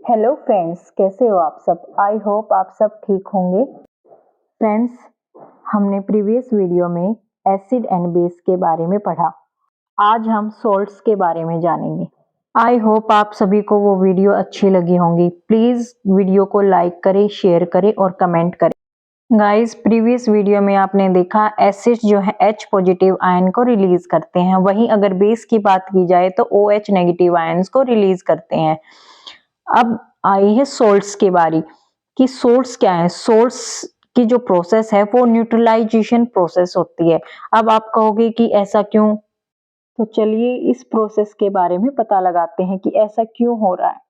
Hello friends, कैसे हो आप सब। आई होप आप सब ठीक होंगे। फ्रेंड्स, हमने प्रीवियस वीडियो में एसिड एंड बेस के बारे में पढ़ा। आज हम सॉल्ट्स के बारे में जानेंगे। आई होप आप सभी को वो वीडियो अच्छी लगी होंगी। प्लीज वीडियो को लाइक करें, शेयर करें और कमेंट करें। गाइस, प्रीवियस वीडियो में आपने देखा एसिड जो है H पॉजिटिव आयन को रिलीज करते हैं, वहीं अगर बेस की बात की जाए तो OH नेगेटिव आयंस को रिलीज करते हैं। अब आई है सोल्ट्स की बारी कि सोल्ट्स क्या है। सोल्ट्स की जो प्रोसेस है वो न्यूट्रलाइजेशन प्रोसेस होती है। अब आप कहोगे कि ऐसा क्यों, तो चलिए इस प्रोसेस के बारे में पता लगाते हैं कि ऐसा क्यों हो रहा है।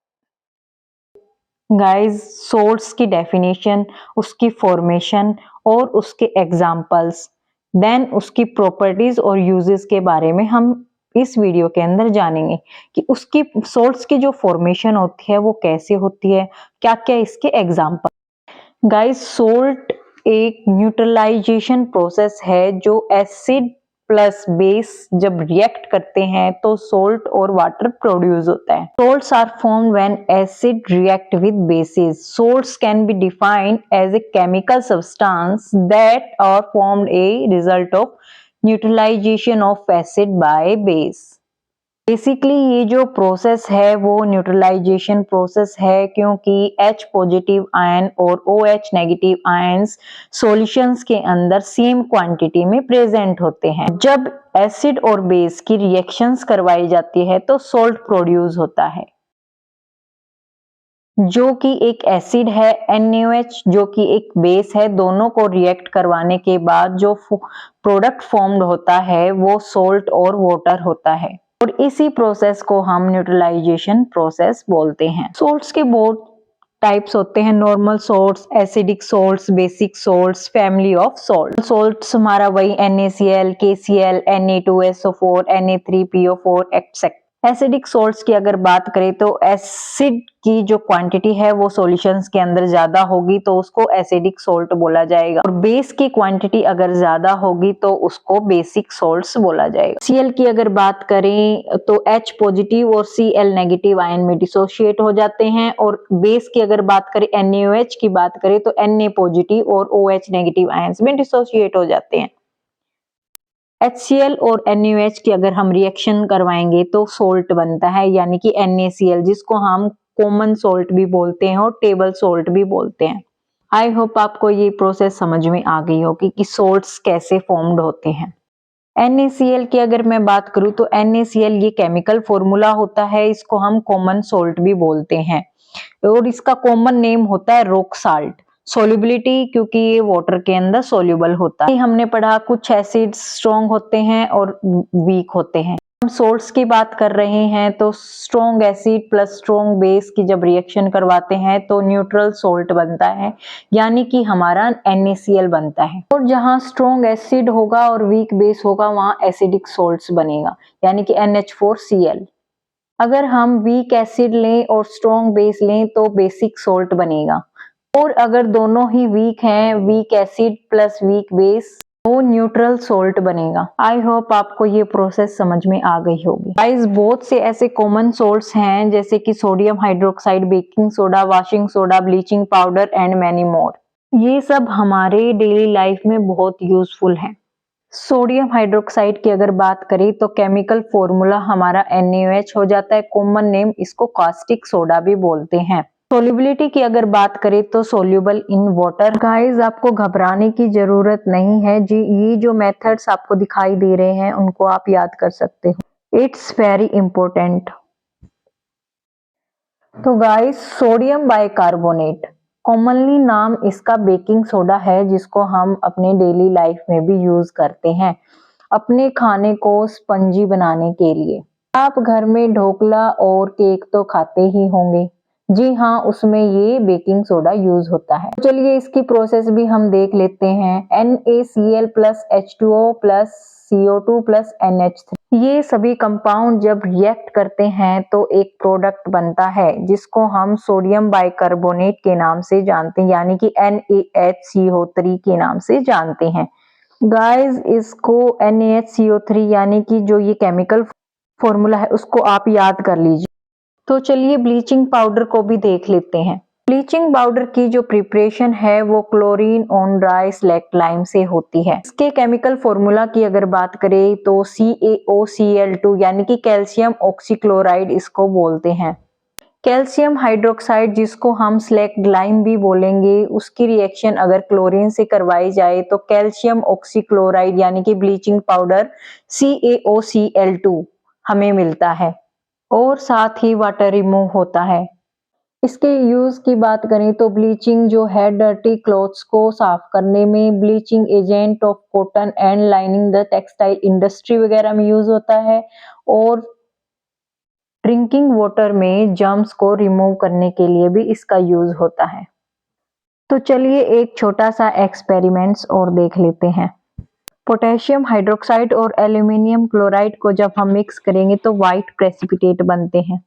गाइस, सोल्ट्स की डेफिनेशन, उसकी फॉर्मेशन और उसके एग्जाम्पल्स, देन उसकी प्रॉपर्टीज और यूजेस के बारे में हम इस वीडियो के अंदर जानेंगे कि उसकी सोल्ट्स की जो फॉर्मेशन होती है वो कैसे होती है, क्या क्या इसके एग्जाम्पल। गाइस, सोल्ट एक न्यूट्रलाइजेशन प्रोसेस है जो एसिड प्लस बेस जब रिएक्ट करते हैं तो सोल्ट और वाटर प्रोड्यूस होता है। Salts are formed when acid react with bases. Salts can be defined as a chemical substance that are formed a result of neutralization of acid by base. Basically ये जो process है वो neutralisation process है, क्योंकि H positive ion और OH negative ions solutions के अंदर same quantity में प्रेजेंट होते हैं। जब एसिड और बेस की रिएक्शंस करवाई जाती है तो सोल्ट प्रोड्यूस होता है, जो कि एक एसिड है, NaOH जो कि एक बेस है। दोनों को रिएक्ट करवाने के बाद जो प्रोडक्ट फॉर्म्ड होता है वो सोल्ट और वाटर होता है, और इसी प्रोसेस को हम न्यूट्रलाइजेशन प्रोसेस बोलते हैं। सोल्ट्स के बहुत टाइप्स होते हैं, normal salts, acidic salts, basic salts, family of salt. Salts हमारा वही NaCl, KCl, Na2SO4, Na3PO4 etcetera. Acidic salts की अगर बात करें तो एसिड की जो क्वांटिटी है वो सॉल्यूशंस के अंदर ज्यादा होगी तो उसको एसिडिक सोल्ट बोला जाएगा, और बेस की क्वांटिटी अगर ज्यादा होगी तो उसको बेसिक सोल्ट्स बोला जाएगा। Cl की अगर बात करें तो H पॉजिटिव और Cl नेगेटिव आयन में डिसोशिएट हो जाते हैं, और बेस की अगर बात करें, NaOH की बात करें तो Na पॉजिटिव और OH नेगेटिव आयंस में डिसोशिएट हो जाते हैं। HCl और NaOH की अगर हम रिएक्शन करवाएंगे तो सोल्ट बनता है, यानी कि NaCl, जिसको हम कॉमन सोल्ट भी बोलते हैं और टेबल सोल्ट भी बोलते हैं। आई होप आपको ये प्रोसेस समझ में आ गई होगी कि सोल्ट्स कैसे फॉर्म्ड होते हैं। NaCl की अगर मैं बात करूं तो NaCl ये केमिकल फॉर्मूला होता है, इसको हम कॉमन सोल्ट भी बोलते हैं, और इसका कॉमन नेम होता है रॉक साल्ट। सोल्युबिलिटी, क्योंकि ये वाटर के अंदर सोल्यूबल होता है। हमने पढ़ा कुछ एसिड्स स्ट्रॉन्ग होते हैं और वीक होते हैं। हम सोल्ट्स की बात कर रहे हैं तो strong acid plus strong base की जब रिएक्शन करवाते हैं तो न्यूट्रल सोल्ट बनता है, यानी कि हमारा NaCl बनता है। और जहां स्ट्रॉन्ग एसिड होगा और वीक बेस होगा वहां एसिडिक सोल्ट्स बनेगा, यानी कि NH4Cl। अगर हम वीक एसिड लें और स्ट्रॉन्ग बेस लें तो बेसिक सोल्ट बनेगा, और अगर दोनों ही वीक हैं, weak acid plus weak base, तो न्यूट्रल सोल्ट बनेगा। आई होप आपको ये प्रोसेस समझ में आ गई होगी। गाइस, बहुत से ऐसे कॉमन सोल्ट्स हैं जैसे कि sodium hydroxide, baking soda, washing soda, bleaching powder and many more. ये सब हमारे डेली लाइफ में बहुत यूजफुल है। सोडियम हाइड्रोक्साइड की अगर बात करें तो केमिकल फॉर्मूला हमारा NaOH हो जाता है, कॉमन नेम इसको कास्टिक सोडा भी बोलते हैं। सोल्युबिलिटी की अगर बात करें तो सोल्यूबल इन वाटर। गाइस, आपको घबराने की जरूरत नहीं है जी, ये जो मेथड्स आपको दिखाई दे रहे हैं उनको आप याद कर सकते हो। It's very important. तो गाइस, सोडियम बाइकार्बोनेट, कॉमनली नाम इसका बेकिंग सोडा है, जिसको हम अपने डेली लाइफ में भी यूज करते हैं अपने खाने को स्पंजी बनाने के लिए। आप घर में ढोकला और केक तो खाते ही होंगे। जी हाँ, उसमें ये बेकिंग सोडा यूज होता है। चलिए इसकी प्रोसेस भी हम देख लेते हैं। NaCl plus H2O plus CO2 plus NH3, ये सभी कंपाउंड जब रिएक्ट करते हैं तो एक प्रोडक्ट बनता है जिसको हम सोडियम बाइकार्बोनेट के नाम से जानते हैं, यानी कि NaHCO3 के नाम से जानते हैं। गाइस, इसको NaHCO3 यानी कि जो ये केमिकल फॉर्मूला है उसको आप याद कर लीजिए। तो चलिए ब्लीचिंग पाउडर को भी देख लेते हैं। ब्लीचिंग पाउडर की जो प्रिपरेशन है वो chlorine on dry select lime से होती है। इसके केमिकल फॉर्मूला की अगर बात करें तो CaOCl2 यानी कि कैल्शियम ऑक्सीक्लोराइड इसको बोलते हैं। कैल्शियम हाइड्रोक्साइड जिसको हम स्लैक्ट लाइम भी बोलेंगे, उसकी रिएक्शन अगर क्लोरीन से करवाई जाए तो कैल्शियम ऑक्सीक्लोराइड यानी कि ब्लीचिंग पाउडर CaOCl2 हमें मिलता है और साथ ही वाटर रिमूव होता है। इसके यूज की बात करें तो ब्लीचिंग जो है डर्टी क्लॉथ्स को साफ करने में, bleaching agent of cotton and lining the textile industry वगैरह में यूज होता है और ड्रिंकिंग वाटर में जर्म्स को रिमूव करने के लिए भी इसका यूज होता है। तो चलिए एक छोटा सा एक्सपेरिमेंट्स और देख लेते हैं। पोटेशियम हाइड्रोक्साइड और एल्यूमिनियम क्लोराइड को जब हम मिक्स करेंगे तो व्हाइट प्रेसिपिटेट बनते हैं।